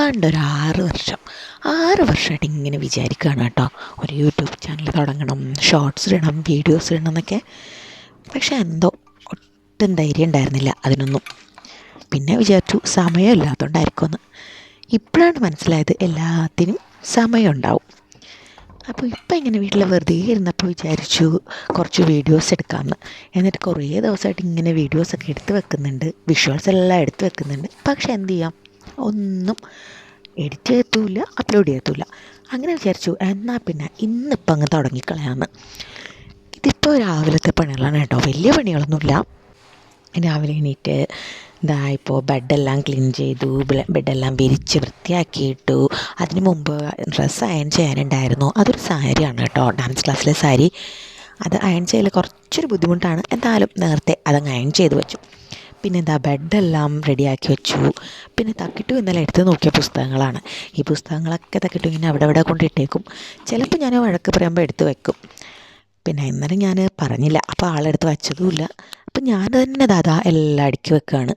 ഏതാണ്ടൊരു 6 വർഷമായിട്ട് ഇങ്ങനെ വിചാരിക്കുകയാണ് കേട്ടോ, ഒരു യൂട്യൂബ് ചാനൽ തുടങ്ങണം, ഷോർട്സ് ഇടണം, വീഡിയോസ് ഇടണം എന്നൊക്കെ. പക്ഷെ എന്തോ ഒട്ടും ധൈര്യം ഉണ്ടായിരുന്നില്ല അതിനൊന്നും. പിന്നെ വിചാരിച്ചു സമയമില്ലാത്തതുകൊണ്ടായിരിക്കുമെന്ന്. ഇപ്പോഴാണ് മനസ്സിലായത് എല്ലാത്തിനും സമയമുണ്ടാവും. അപ്പോൾ ഇപ്പം ഇങ്ങനെ വീട്ടിൽ വെറുതെ ഇരുന്നപ്പോൾ വിചാരിച്ചു കുറച്ച് വീഡിയോസ് എടുക്കാമെന്ന്. എന്നിട്ട് കുറേ ദിവസമായിട്ട് ഇങ്ങനെ വീഡിയോസൊക്കെ എടുത്ത് വെക്കുന്നുണ്ട്, വിഷ്വൽസ് എല്ലാം എടുത്ത് വെക്കുന്നുണ്ട്. പക്ഷെ എന്ത് ചെയ്യാം, ഒന്നും എഡിറ്റ് ചെയ്യത്തുമില്ല, അപ്ലോഡ് ചെയ്യത്തുമില്ല. അങ്ങനെ വിചാരിച്ചു എന്നാൽ പിന്നെ ഇന്നിപ്പം അങ്ങ് തുടങ്ങിക്കളയാമെന്ന്. ഇതിപ്പോൾ രാവിലത്തെ പണികളാണ് കേട്ടോ, വലിയ പണികളൊന്നുമില്ല. രാവിലെ എണീറ്റ് ഇപ്പോൾ ബെഡെല്ലാം ക്ലീൻ ചെയ്തു, ബെഡെല്ലാം വിരിച്ച് വൃത്തിയാക്കിയിട്ടു. അതിന് മുമ്പ് ഡ്രസ്സ് അയൺ ചെയ്യാനുണ്ടായിരുന്നു. അതൊരു സാരിയാണ് കേട്ടോ, ഡാൻസ് ക്ലാസ്സിലെ സാരി. അത് അയൺ ചെയ്യൽ കുറച്ചൊരു ബുദ്ധിമുട്ടാണ്, എന്തായാലും നേരത്തെ അതങ്ങ് അയൺ ചെയ്ത് വെച്ചു. പിന്നെ ബെഡെല്ലാം റെഡിയാക്കി വെച്ചു. പിന്നെ തക്കിട്ടു ഇന്നലെ എടുത്ത് നോക്കിയ പുസ്തകങ്ങളാണ്. ഈ പുസ്തകങ്ങളൊക്കെ തക്കിട്ടു ഇങ്ങനെ അവിടെ കൊണ്ടിട്ടേക്കും. ചിലപ്പോൾ ഞാൻ വഴക്ക് പറയുമ്പോൾ എടുത്ത് വെക്കും. പിന്നെ ഇന്നലെ ഞാൻ പറഞ്ഞില്ല, അപ്പോൾ ആളെടുത്ത് വച്ചതുമില്ല. അപ്പം ഞാൻ തന്നെ ദാദാ എല്ലാം അടുക്കി വെക്കുകയാണ്.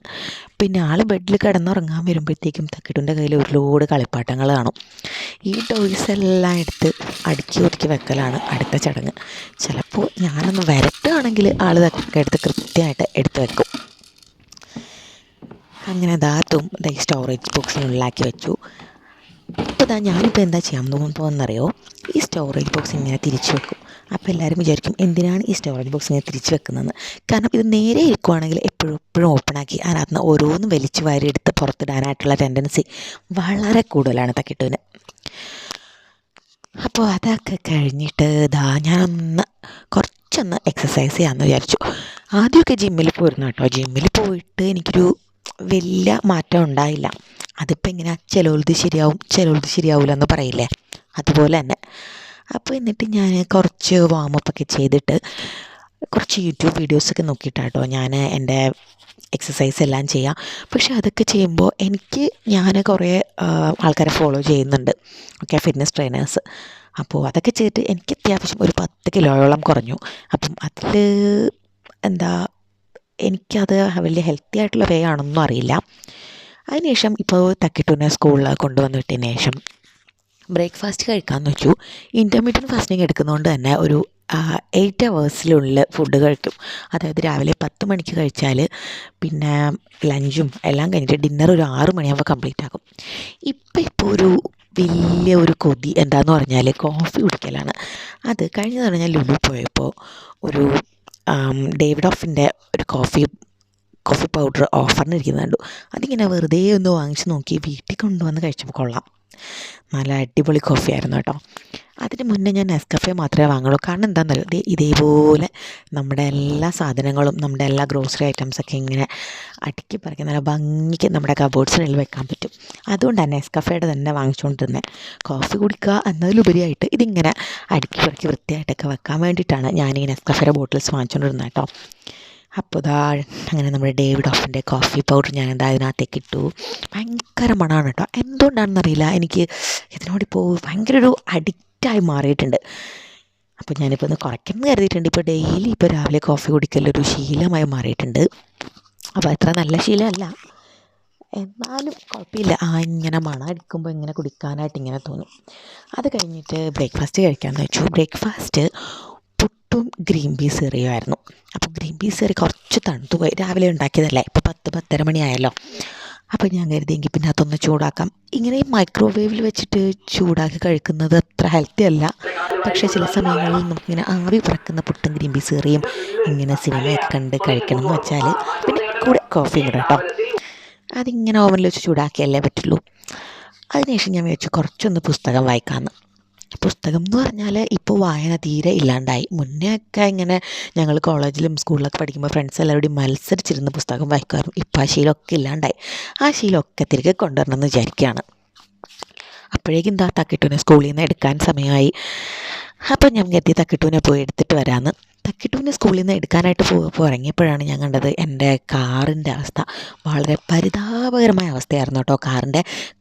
പിന്നെ ആൾ ബെഡിൽ കിടന്നുറങ്ങാൻ വരുമ്പോഴത്തേക്കും തക്കിട്ടുൻ്റെ കയ്യിൽ ഒരു ലോഡ് കളിപ്പാട്ടങ്ങൾ കാണും. ഈ ടോയ്സ് എല്ലാം എടുത്ത് അടുക്കി ഒതുക്കി വെക്കലാണ് അടുത്ത ചടങ്ങ്. ചിലപ്പോൾ ഞാനൊന്ന് വരട്ടുകയാണെങ്കിൽ ആൾ ഇതൊക്കെ എടുത്ത് കൃത്യമായിട്ട് എടുത്ത് വെക്കും. അങ്ങനെ ദാത്തും ഈ സ്റ്റോറേജ് ബോക്സിനുള്ളിലാക്കി വെച്ചു. ഇപ്പോൾ ഞാനിപ്പോൾ എന്താ ചെയ്യാൻ തോന്നുന്നറിയോ, ഈ സ്റ്റോറേജ് ബോക്സ് ഇങ്ങനെ തിരിച്ചു വെക്കും. അപ്പോൾ എല്ലാവരും വിചാരിക്കും എന്തിനാണ് ഈ സ്റ്റോറേജ് ബോക്സ് ഇങ്ങനെ തിരിച്ചു വെക്കുന്നതെന്ന്. കാരണം ഇത് നേരെ ഇരിക്കുവാണെങ്കിൽ എപ്പോഴും ഓപ്പണാക്കി അതിനകത്ത് നിന്ന് ഓരോന്നും വലിച്ചു വാരി എടുത്ത് പുറത്തിടാനായിട്ടുള്ള ടെൻഡൻസി വളരെ കൂടുതലാണ് തക്കിട്ടുവിന്. അപ്പോൾ അതൊക്കെ കഴിഞ്ഞിട്ട് ഞാനൊന്ന് കുറച്ചൊന്ന് എക്സസൈസ് ചെയ്യാമെന്ന് വിചാരിച്ചു. ആദ്യമൊക്കെ ജിമ്മിൽ പോയിരുന്നു കേട്ടോ. ജിമ്മിൽ പോയിട്ട് എനിക്കൊരു വലിയ മാറ്റം ഉണ്ടായില്ല. അതിപ്പോൾ ഇങ്ങനെ ചിലവത് ശരിയാവില്ല എന്ന് പറയില്ലേ, അതുപോലെ തന്നെ. അപ്പോൾ എന്നിട്ട് ഞാൻ കുറച്ച് വാമപ്പൊക്കെ ചെയ്തിട്ട് കുറച്ച് യൂട്യൂബ് വീഡിയോസൊക്കെ നോക്കിയിട്ടാട്ടോ ഞാൻ എൻ്റെ എക്സസൈസ് എല്ലാം ചെയ്യാം. പക്ഷെ അതൊക്കെ ചെയ്യുമ്പോൾ ഞാൻ കുറേ ആൾക്കാരെ ഫോളോ ചെയ്യുന്നുണ്ട്, ഓക്കെ, ഫിറ്റ്നസ് ട്രെയിനേഴ്സ്. അപ്പോൾ അതൊക്കെ ചെയ്തിട്ട് എനിക്ക് അത്യാവശ്യം ഒരു 10 കിലോയോളം കുറഞ്ഞു. അപ്പം അതിൽ എനിക്കത് വലിയ ഹെൽത്തി ആയിട്ടുള്ള വേ ആണെന്നൊന്നും അറിയില്ല. അതിനുശേഷം ഇപ്പോൾ തക്കിട്ടുവിനെ സ്കൂളിൽ കൊണ്ടുവന്നിട്ടതിന് ശേഷം ബ്രേക്ക്ഫാസ്റ്റ് കഴിക്കാമെന്ന് വെച്ചു. ഇൻ്റർമീഡിയറ്റ് ഫാസ്റ്റിംഗ് എടുക്കുന്നതുകൊണ്ട് തന്നെ ഒരു 8 hours ഫുഡ് കഴിക്കും. അതായത് രാവിലെ 10 മണിക്ക് കഴിച്ചാൽ പിന്നെ ലഞ്ചും എല്ലാം കഴിഞ്ഞിട്ട് ഡിന്നർ ഒരു 6 മണിയാകുമ്പോൾ കംപ്ലീറ്റ് ആക്കും. ഇപ്പോൾ ഒരു കൊതി എന്താണെന്ന് പറഞ്ഞാൽ കോഫി കുടിക്കലാണ്. അത് കഴിഞ്ഞ തവണ ഞാൻ ലുലു പോയപ്പോൾ ഒരു ഡേവിഡോഫിൻ്റെ ഒരു കോഫി പൗഡർ ഓഫറിന് ഇരിക്കുന്നത് കണ്ടു. അതിങ്ങനെ വെറുതെ ഒന്ന് വാങ്ങിച്ച് നോക്കി വീട്ടിൽ കൊണ്ടുവന്ന് കഴിച്ചപ്പോൾ കൊള്ളാം, നല്ല അടിപൊളി കോഫി ആയിരുന്നു കേട്ടോ. അതിന് മുന്നേ ഞാൻ നെസ്കഫെ മാത്രമേ വാങ്ങുള്ളൂ. കാരണം എന്താണെന്നറിയോ, ഇതേപോലെ നമ്മുടെ എല്ലാ സാധനങ്ങളും, നമ്മുടെ എല്ലാ ഗ്രോസറി ഐറ്റംസൊക്കെ ഇങ്ങനെ അടുക്കി പറക്കി നല്ല ഭംഗിക്ക് നമ്മുടെ കബോർഡ്സിനുള്ളിൽ വെക്കാൻ പറ്റും. അതുകൊണ്ടാണ് നെസ്കഫയുടെ തന്നെ വാങ്ങിച്ചുകൊണ്ടിരുന്നത്. കോഫി കുടിക്കുക എന്നതിലുപരിയായിട്ട് ഇതിങ്ങനെ അടുക്കി പറക്കി വൃത്തിയായിട്ടൊക്കെ വെക്കാൻ വേണ്ടിയിട്ടാണ് ഞാൻ ഈ നെസ്കഫയുടെ ബോട്ടിൽസ് വാങ്ങിച്ചുകൊണ്ടിരുന്നത് കേട്ടോ. അപ്പോൾ അങ്ങനെ നമ്മുടെ ഡേവിഡോഫിൻ്റെ കോഫി പൗഡർ ഞാൻ ഇതിനകത്തേക്ക് ഇട്ടു. ഭയങ്കര മണമാണ് കേട്ടോ. എന്തുകൊണ്ടാണെന്നറിയില്ല, എനിക്ക് ഇതിനോടിപ്പോൾ ഭയങ്കര ഒരു അഡിക്റ്റായി മാറിയിട്ടുണ്ട്. അപ്പോൾ ഞാനിപ്പോൾ ഒന്ന് കുറയ്ക്കുമെന്ന് കരുതിയിട്ടുണ്ട്. ഇപ്പോൾ ഡെയിലി രാവിലെ കോഫി കുടിക്കലൊരു ശീലമായി മാറിയിട്ടുണ്ട്. അപ്പോൾ അത്ര നല്ല ശീലമല്ല, എന്നാലും കുഴപ്പമില്ല. ഇങ്ങനെ മണം അടിക്കുമ്പോൾ ഇങ്ങനെ കുടിക്കാനായിട്ട് ഇങ്ങനെ തോന്നും. അത് കഴിഞ്ഞിട്ട് ബ്രേക്ക്ഫാസ്റ്റ് കഴിക്കാമെന്ന് വെച്ചു. ബ്രേക്ക്ഫാസ്റ്റ് പുട്ടും ഗ്രീൻ പീസ് കറിയുമായിരുന്നു. അപ്പോൾ ഗ്രീൻ പീസ് കറി കുറച്ച് തണുത്തു പോയി, രാവിലെ ഉണ്ടാക്കിയതല്ലേ, ഇപ്പോൾ 10-10:30 മണിയായല്ലോ. അപ്പോൾ ഞാൻ കരുതിയെങ്കിൽ പിന്നെ അതൊന്ന് ചൂടാക്കാം. ഇങ്ങനെ ഈ മൈക്രോവേവിൽ വെച്ചിട്ട് ചൂടാക്കി കഴിക്കുന്നത് അത്ര ഹെൽത്തി അല്ല. പക്ഷേ ചില സമയങ്ങളിൽ നമുക്കിങ്ങനെ ആവി പറക്കുന്ന പുട്ടും ഗ്രീൻ പീസ് കറിയും ഇങ്ങനെ സിനിമയൊക്കെ കണ്ട് കഴിക്കണം എന്ന് വെച്ചാൽ, പിന്നെ കൂടെ കോഫിയും കൂടെ കേട്ടോ, അതിങ്ങനെ ഓവനിൽ വെച്ച് ചൂടാക്കിയല്ലേ പറ്റുള്ളൂ. അതിനുശേഷം ഞാൻ വിചാരിച്ചു കുറച്ചൊന്ന് പുസ്തകം വായിക്കാമെന്ന്. പുസ്തകം എന്ന് പറഞ്ഞാൽ ഇപ്പോൾ വായന തീരെ ഇല്ലാണ്ടായി. മുന്നേ ഒക്കെ ഇങ്ങനെ ഞങ്ങൾ കോളേജിലും സ്കൂളിലൊക്കെ പഠിക്കുമ്പോൾ ഫ്രണ്ട്സ് എല്ലാവരോടും മത്സരിച്ചിരുന്ന് പുസ്തകം വായിക്കുമായിരുന്നു. ഇപ്പോൾ ആ ശീലമൊക്കെ ഇല്ലാണ്ടായി. ആ ശീലമൊക്കെ തിരികെ കൊണ്ടുവരണമെന്ന് വിചാരിക്കുകയാണ്. അപ്പോഴേക്കും തക്കിട്ടുവിനെ സ്കൂളിൽ നിന്ന് എടുക്കാൻ സമയമായി. അപ്പോൾ ഞാൻ കരുതി തക്കിട്ടുവിനെ പോയി എടുത്തിട്ട് വരാമെന്ന്. തക്കിട്ടൂനെ സ്കൂളിൽ നിന്ന് എടുക്കാനായിട്ട് ഇറങ്ങിയപ്പോഴാണ് ഞാൻ കണ്ടത് എൻ്റെ കാറിൻ്റെ അവസ്ഥ. വളരെ പരിതാപകരമായ അവസ്ഥയായിരുന്നു കേട്ടോ.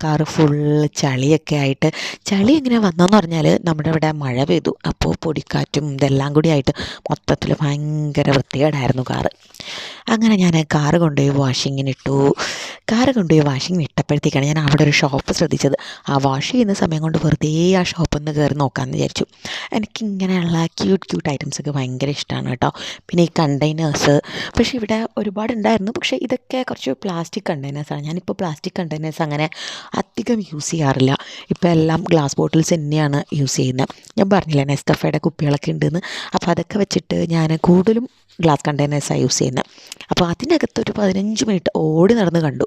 കാറ് ഫുള്ള് ചളിയൊക്കെ ആയിട്ട്. ചളി എങ്ങനെ വന്നതെന്ന് പറഞ്ഞാൽ നമ്മുടെ ഇവിടെ മഴ പെയ്തു, അപ്പോൾ പൊടിക്കാറ്റും ഇതെല്ലാം കൂടി ആയിട്ട് മൊത്തത്തിൽ ഭയങ്കര വൃത്തികേടായിരുന്നു കാറ്. അങ്ങനെ ഞാൻ കാറ് കൊണ്ടുപോയി വാഷിങ്ങിനിട്ടു. ഇട്ടപ്പോഴത്തേക്കാണ് ഞാൻ അവിടെ ഒരു ഷോപ്പ് ശ്രദ്ധിച്ചത്. ആ വാഷ് ചെയ്യുന്ന സമയം കൊണ്ട് വെറുതെ ആ ഷോപ്പിൽ നിന്ന് കയറി നോക്കാമെന്ന് വിചാരിച്ചു. എനിക്കിങ്ങനെയുള്ള ക്യൂട്ട് ഐറ്റംസൊക്കെ ഭയങ്കര ഇഷ്ടമാണ് കേട്ടോ. പിന്നെ ഈ കണ്ടെയ്നേഴ്സ്, പക്ഷേ ഇവിടെ ഒരുപാടുണ്ടായിരുന്നു. പക്ഷേ ഇതൊക്കെ കുറച്ച് പ്ലാസ്റ്റിക് കണ്ടെയ്നേഴ്സാണ്. ഞാനിപ്പോൾ പ്ലാസ്റ്റിക് കണ്ടെയ്നേഴ്സ് അങ്ങനെ അധികം യൂസ് ചെയ്യാറില്ല. ഇപ്പോൾ എല്ലാം ഗ്ലാസ് ബോട്ടിൽസ് തന്നെയാണ് യൂസ് ചെയ്യുന്നത്. ഞാൻ പറഞ്ഞില്ലേ നെസ്റ്റഫയുടെ കുപ്പികളൊക്കെ ഉണ്ടെന്ന്. അപ്പോൾ അതൊക്കെ വെച്ചിട്ട് ഞാൻ കൂടുതലും ഗ്ലാസ് കണ്ടെയ്നേഴ്സാണ് യൂസ് ചെയ്യുന്നത്. അപ്പോൾ അതിനകത്തൊരു 15 മിനിറ്റ് ഓടി നടന്ന് കണ്ടു.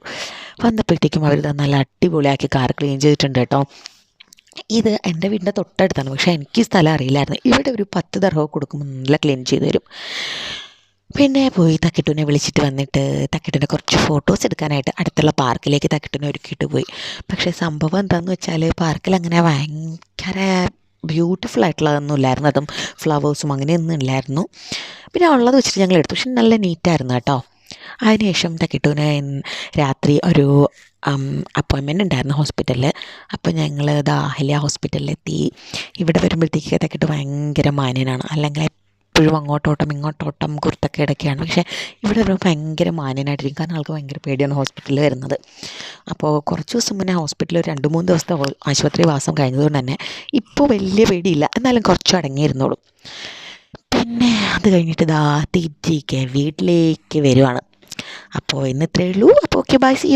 വന്നപ്പോഴത്തേക്കും അവർ നല്ല അടിപൊളിയാക്കി കാർ ക്ലീൻ ചെയ്തിട്ടുണ്ട് കേട്ടോ. ഇത് എൻ്റെ വീടിൻ്റെ തൊട്ടടുത്താണ്, പക്ഷേ എനിക്ക് സ്ഥലം അറിയില്ലായിരുന്നു. ഇവിടെ ഒരു 10 ദർഹം കൊടുക്കുമ്പോൾ നല്ല ക്ലീൻ ചെയ്ത് തരും. പിന്നെ പോയി തക്കിട്ടൂനെ വിളിച്ചിട്ട് വന്നിട്ട് തക്കിട്ടൂനെ കുറച്ച് ഫോട്ടോസ് എടുക്കാനായിട്ട് അടുത്തുള്ള പാർക്കിലേക്ക് തക്കിട്ടൂനെ ഒരുക്കിയിട്ട് പോയി. പക്ഷേ സംഭവം എന്താണെന്ന് വെച്ചാൽ പാർക്കിൽ അങ്ങനെ ഭയങ്കര ബ്യൂട്ടിഫുൾ ആയിട്ടുള്ളതൊന്നും ഇല്ലായിരുന്നു. അതും ഫ്ലവേഴ്സും അങ്ങനെയൊന്നും ഇല്ലായിരുന്നു. പിന്നെ ഉള്ളത് വെച്ചിട്ട് ഞങ്ങൾ എടുത്തു, പക്ഷെ നല്ല നീറ്റായിരുന്നു കേട്ടോ. അതിനുശേഷം തക്കിട്ടൂന് രാത്രി ഒരു അപ്പോയിൻമെൻ്റ് ഉണ്ടായിരുന്നു ഹോസ്പിറ്റലിൽ. അപ്പോൾ ഞങ്ങൾ അഹല്യ ഹോസ്പിറ്റലിലെത്തി. ഇവിടെ വരുമ്പോഴത്തേക്ക് തക്കിട്ട് ഭയങ്കര മാന്യനാണ്. അല്ലെങ്കിൽ എപ്പോഴും അങ്ങോട്ടോട്ടം ഇങ്ങോട്ടോട്ടം കുർത്തക്കേടൊക്കെയാണ്. പക്ഷേ ഇവിടെ വരുമ്പോൾ ഭയങ്കര മാന്യനായിട്ടിരിക്കും. കാരണം ആൾക്ക് ഭയങ്കര പേടിയാണ് ഹോസ്പിറ്റലിൽ വരുന്നത്. അപ്പോൾ കുറച്ച് ദിവസം മുന്നേ ഹോസ്പിറ്റലിൽ ഒരു 2-3 ദിവസത്തെ ആശുപത്രി വാസം കഴിഞ്ഞതുകൊണ്ട് തന്നെ ഇപ്പോൾ വലിയ പേടിയില്ല, എന്നാലും കുറച്ച് അടങ്ങിയിരുന്നോളും. പിന്നെ അത് കഴിഞ്ഞിട്ട് തിരികെ വീട്ടിലേക്ക് വരുവാണ്. അപ്പോൾ ഇന്ന് ഇത്രയേ ഉള്ളൂ. അപ്പോൾ ഓക്കെ, ബൈ, സീ യു.